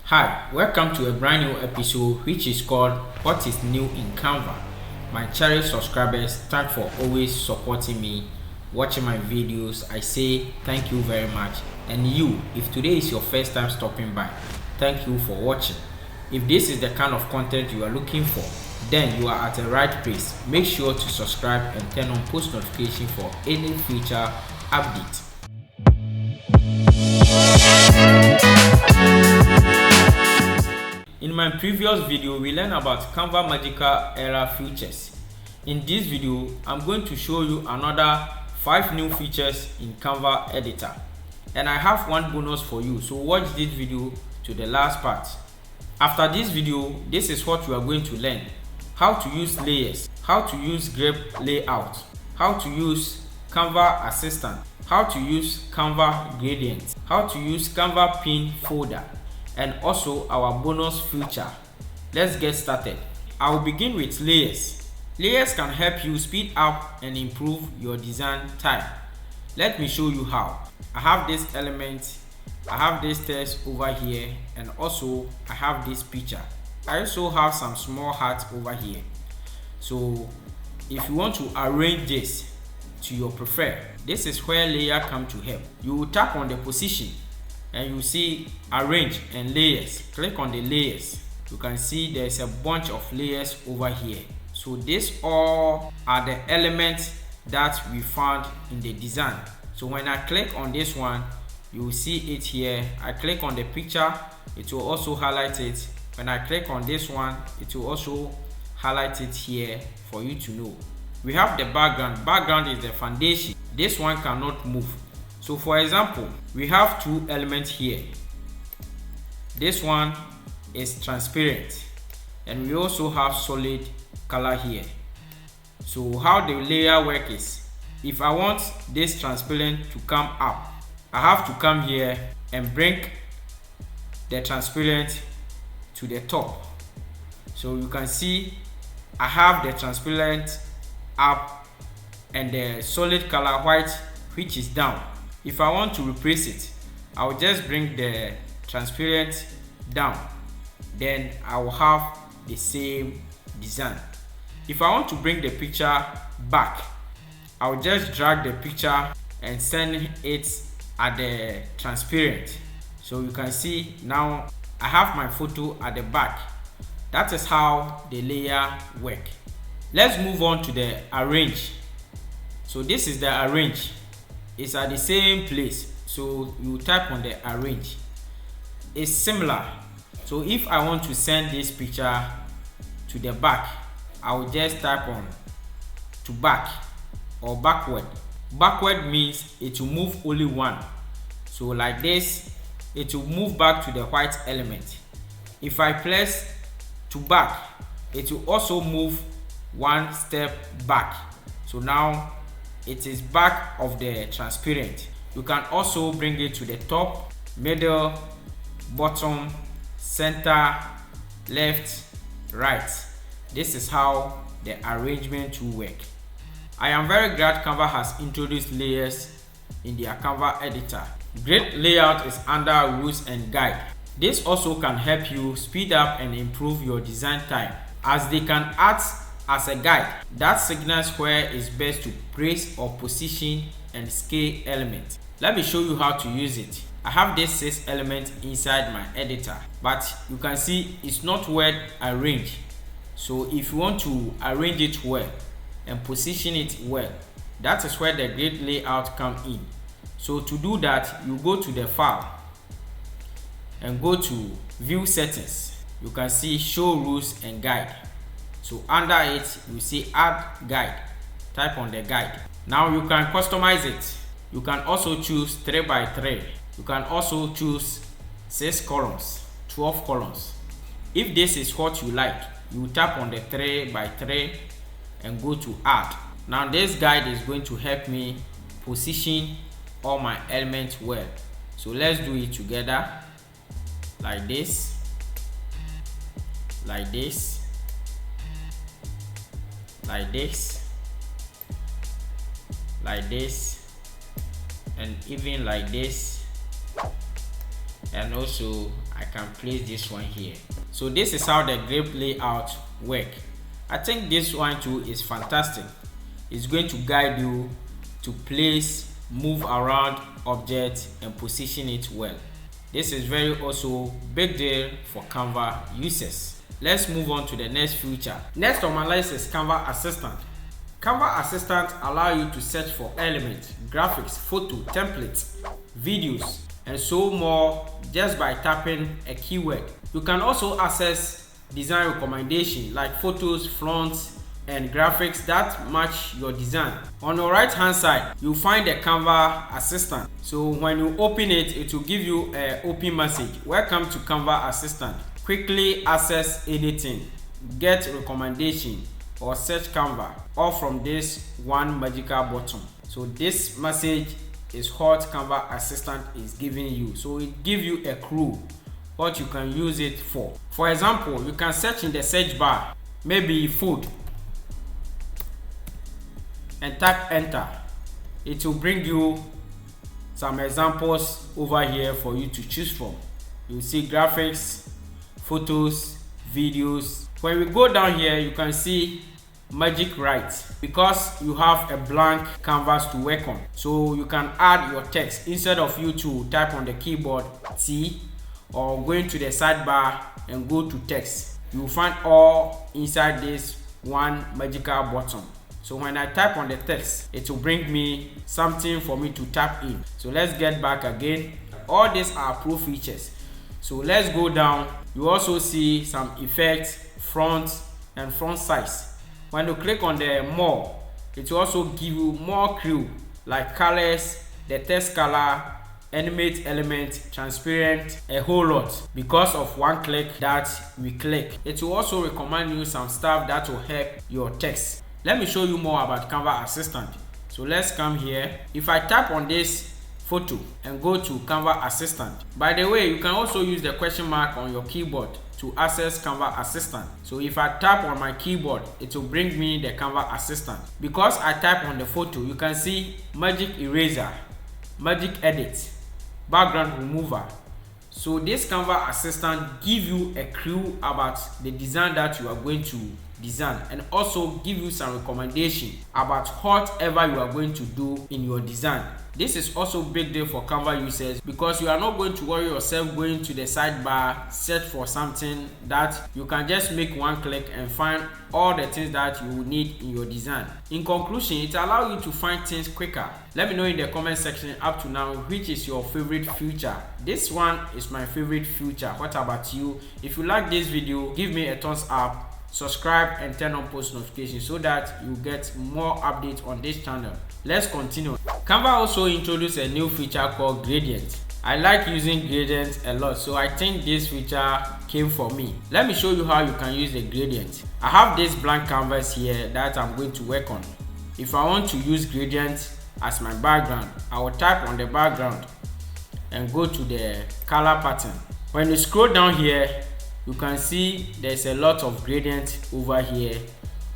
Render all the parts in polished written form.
Hi, welcome to a brand new episode which is called What is New in Canva. My cherished subscribers, thanks for always supporting me, watching my videos. I say thank you very much. And you, if today is your first time stopping by, thank you for watching. If this is the kind of content you are looking for, then you are at the right place. Make sure to subscribe and turn on post notification for any future update. In my previous video, we learned about Canva magical era features. In this video, I'm going to show you another 5 new features in Canva editor. And I have one bonus for you, so watch this video to the last part. After this video, this is what you are going to learn: how to use layers, how to use grep layout, how to use Canva Assistant, how to use Canva gradients, how to use Canva pin folder, and also our bonus feature. Let's get started. I will begin with layers. Layers can help you speed up and improve your design time. Let me show you how. I have this element, I have this text over here, and also I have this picture. I also have some small hearts over here. So if you want to arrange this to your prefer, this is where layer come to help. You will tap on the position and you see arrange and layers. Click on the layers. You can see there's a bunch of layers over here. So these all are the elements that we found in the design. So when I click on this one, you will see it here. I click on the picture, it will also highlight it. When I click on this one, it will also highlight it here for you to know. We have the background. Background is the foundation. This one cannot move. So for example, we have 2 elements here. This one is transparent, and we also have solid color here. So how the layer work is, if I want this transparent to come up, I have to come here and bring the transparent to the top. So you can see I have the transparent up and the solid color white, which is down. If I want to replace it, I will just bring the transparent down, then I will have the same design. If I want to bring the picture back, I will just drag the picture and send it at the transparent. So you can see now I have my photo at the back. That is how the layer work. Let's move on to the arrange. So this is the arrange. It's at the same place, so you tap on the arrange. It's similar. So if I want to send this picture to the back, I will just type on to back or backward. Backward means it will move only one. So like this, it will move back to the white element. If I press to back, it will also move one step back. So now it is back of the transparent. You can also bring it to the top, middle, bottom, center, left, right. This is how the arrangement will work. I am very glad Canva has introduced layers in their Canva editor. Great layout is under rules and guide. This also can help you speed up and improve your design time, as they can act as a guide that signals where it's best to place or position and scale elements. Let me show you how to use it. I have this 6 elements inside my editor, but you can see it's not well arranged. So if you want to arrange it well and position it well, that is where the grid layout comes in. So to do that, you go to the file and go to view settings. You can see show rules and guide. So under it, you see add guide. Type on the guide. Now you can customize it. You can also choose 3 by 3. You can also choose 6 columns, 12 columns. If this is what you like, you tap on the 3 by 3 and go to add. Now this guide is going to help me position all my elements well. So let's do it together. Like this, like this, like this, like this, and even like this, and also I can place this one here. So this is how the grip layout work. I think this one too is fantastic. It's going to guide you to place, move around objects and position it well. This is very also big deal for Canva users. Let's move on to the next feature. Next on my list is Canva Assistant. Canva Assistant allows you to search for elements, graphics, photo, templates, videos, and so more just by tapping a keyword. You can also access design recommendations like photos, fonts, and graphics that match your design. On the right hand side, you'll find the Canva Assistant. So when you open it, it will give you an open message. Welcome to Canva Assistant. Quickly access anything, get recommendation, or search Canva, all from this one magical button. So this message is what Canva Assistant is giving you. So it gives you a clue what you can use it for. For example, you can search in the search bar, maybe food, and tap enter. It will bring you some examples over here for you to choose from. You see graphics, photos, videos. When we go down here, you can see Magic Write, because you have a blank canvas to work on. So you can add your text instead of you to type on the keyboard T or going to the sidebar and go to text. You will find all inside this one magical button. So when I type on the text, it will bring me something for me to tap in. So let's get back again. All these are pro features. So let's go down. You also see some effects, font and font size. When you click on the more, it will also give you more clue like colors, the text color, animate element, transparent, a whole lot. Because of one click that we click, it will also recommend you some stuff that will help your text. Let me show you more about Canva Assistant. So let's come here. If I tap on this photo and go to Canva Assistant, by the way, you can also use the question mark on your keyboard to access Canva Assistant. So if I tap on my keyboard, it will bring me the Canva Assistant. Because I type on the photo, you can see magic eraser, magic edit, background remover. So this Canva Assistant give you a clue about the design that you are going to design, and also give you some recommendation about whatever you are going to do in your design. This is also big deal for Canva users because you are not going to worry yourself going to the sidebar, search for something that you can just make one click and find all the things that you will need in your design. In conclusion, it allows you to find things quicker. Let me know in the comment section up to now which is your favorite feature. This one is my favorite feature. What about you? If you like this video, give me a thumbs up, subscribe and turn on post notifications so that you get more updates on this channel. Let's continue. Canva also introduced a new feature called gradient. I like using gradients a lot, so I think this feature came for me. Let me show you how you can use the gradient. I have this blank canvas here that I'm going to work on. If I want to use gradient as my background, I will type on the background and go to the color pattern. When you scroll down here, you can see there's a lot of gradient over here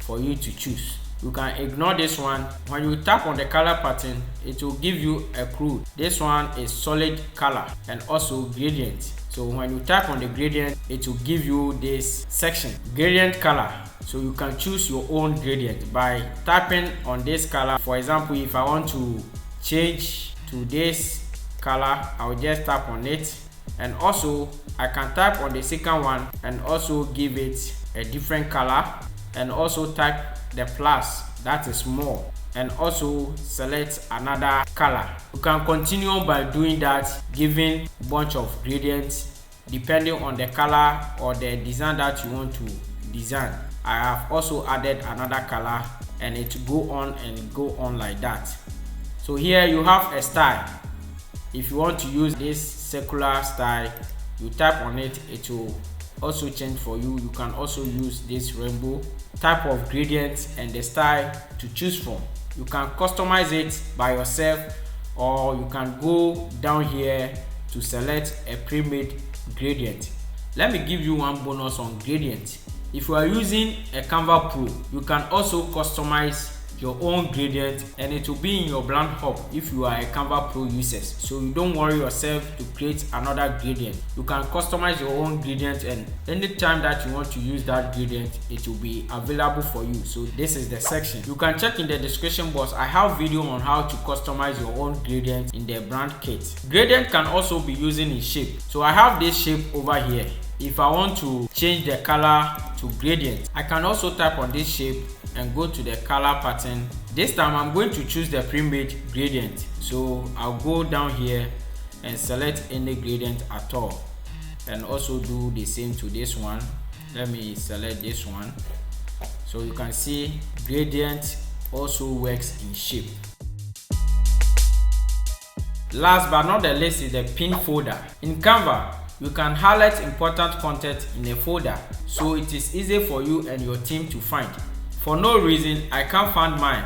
for you to choose. You can ignore this one. When you tap on the color pattern, it will give you a clue. This one is solid color and also gradient. So when you tap on the gradient, it will give you this section, gradient color. So you can choose your own gradient by tapping on this color. For example, if I want to change to this color, I'll just tap on it. And also I can tap on the second one and also give it a different color, and also type the plus, that is more, and also select another color. You can continue by doing that, giving bunch of gradients depending on the color or the design that you want to design. I have also added another color and it go on and go on like that. So here you have a style. If you want to use this circular style, you tap on it, it will also change for you. You can also use this rainbow type of gradient and the style to choose from. You can customize it by yourself, or you can go down here to select a pre-made gradient. Let me give you one bonus on gradient. If you are using a Canva Pro, you can also customize your own gradient, and it will be in your brand hub if you are a Canva Pro user. So you don't worry yourself to create another gradient. You can customize your own gradient, and anytime that you want to use that gradient, it will be available for you. So this is the section. You can check in the description box. I have video on how to customize your own gradient in the brand kit. Gradient can also be using in shape. So I have this shape over here. If I want to change the color to gradient, I can also type on this shape and go to the color pattern. This time I'm going to choose the pre-made gradient. So I'll go down here and select any gradient at all, and also do the same to this one. Let me select this one. So you can see gradient also works in shape. Last but not the least is the pin folder. In Canva, you can highlight important content in a folder, so it is easy for you and your team to find. For no reason, I can't find mine,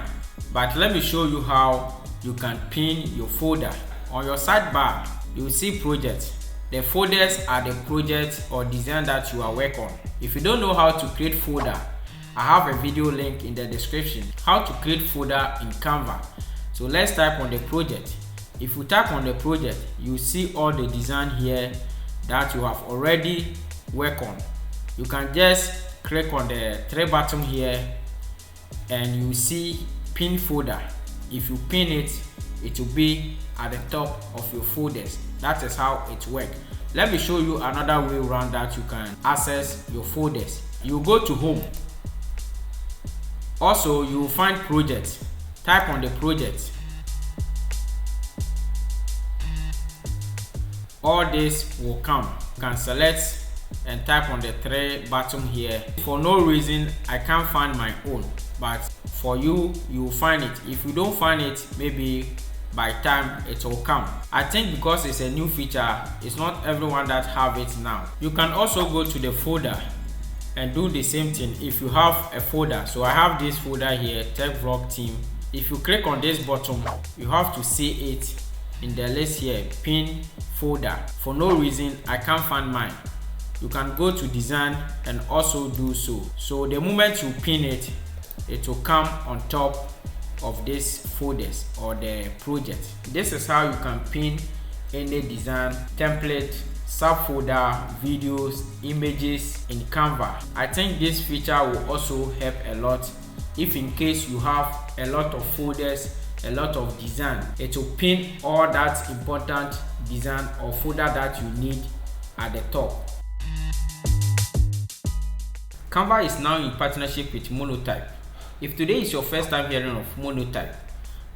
but let me show you how you can pin your folder. On your sidebar, you will see projects. The folders are the project or design that you are working on. If you don't know how to create folder, I have a video link in the description how to create folder in Canva. So let's type on the project. If you tap on the project, you see all the design here that you have already worked on. You can just click on the three button here and you see pin folder. If you pin it, it will be at the top of your folders. That is how it works. Let me show you another way around that you can access your folders. You go to home. Also, you will find project. Type on the project. All this will come. You can select and type on the three button here. For no reason, I can't find my own, but for you, you will find it. If you don't find it, maybe by time it will come. I think because it's a new feature, it's not everyone that have it now. You can also go to the folder and do the same thing if you have a folder. So I have this folder here, Tech Vlog Team. If you click on this button, you have to see it in the list here, pin folder. For no reason, I can't find mine. You can go to design and also do so. So the moment you pin it, it will come on top of this folders or the project. This is how you can pin any design, template, subfolder, videos, images in Canva. I think this feature will also help a lot if in case you have a lot of folders, a lot of design. It will pin all that important design or folder that you need at the top. Canva is now in partnership with Monotype. If today is your first time hearing of Monotype,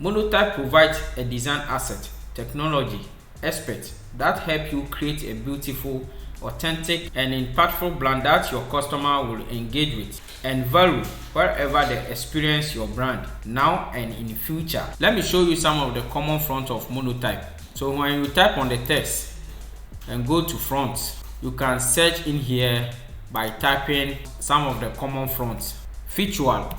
Monotype provides a design asset, technology, expert that help you create a beautiful, authentic and impactful brand that your customer will engage with and value wherever they experience your brand now and in the future. Let me show you some of the common font of Monotype. So when you type on the text and go to front, you can search in here by typing some of the common fronts. Featual,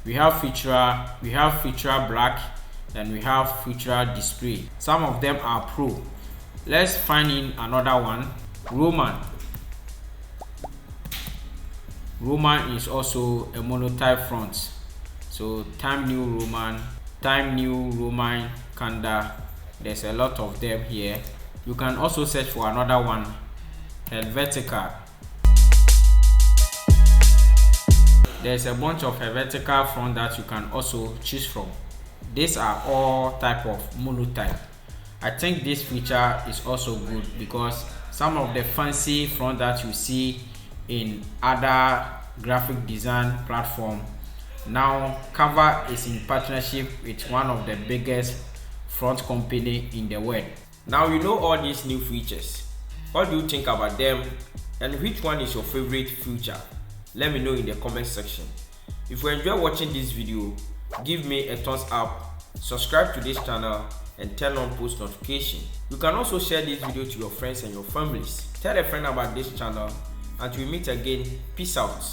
we have Feature, we have Feature Black, and we have Feature Display. Some of them are Pro. Let's find in another one. Roman. Roman is also a Monotype font. So Time New Roman, Time New Roman, Kanda. There's a lot of them here. You can also search for another one, Helvetica. There's a bunch of Helvetica font that you can also choose from. These are all type of Monotype. I think this feature is also good because some of the fancy font that you see in other graphic design platform, now Canva is in partnership with one of the biggest font company in the world. Now you know all these new features. What do you think about them, and which one is your favorite feature? Let me know in the comment section. If you enjoy watching this video, give me a thumbs up, subscribe to this channel and turn on post notification. You can also share this video to your friends and your families. Tell a friend about this channel, and we'll meet again. Peace out.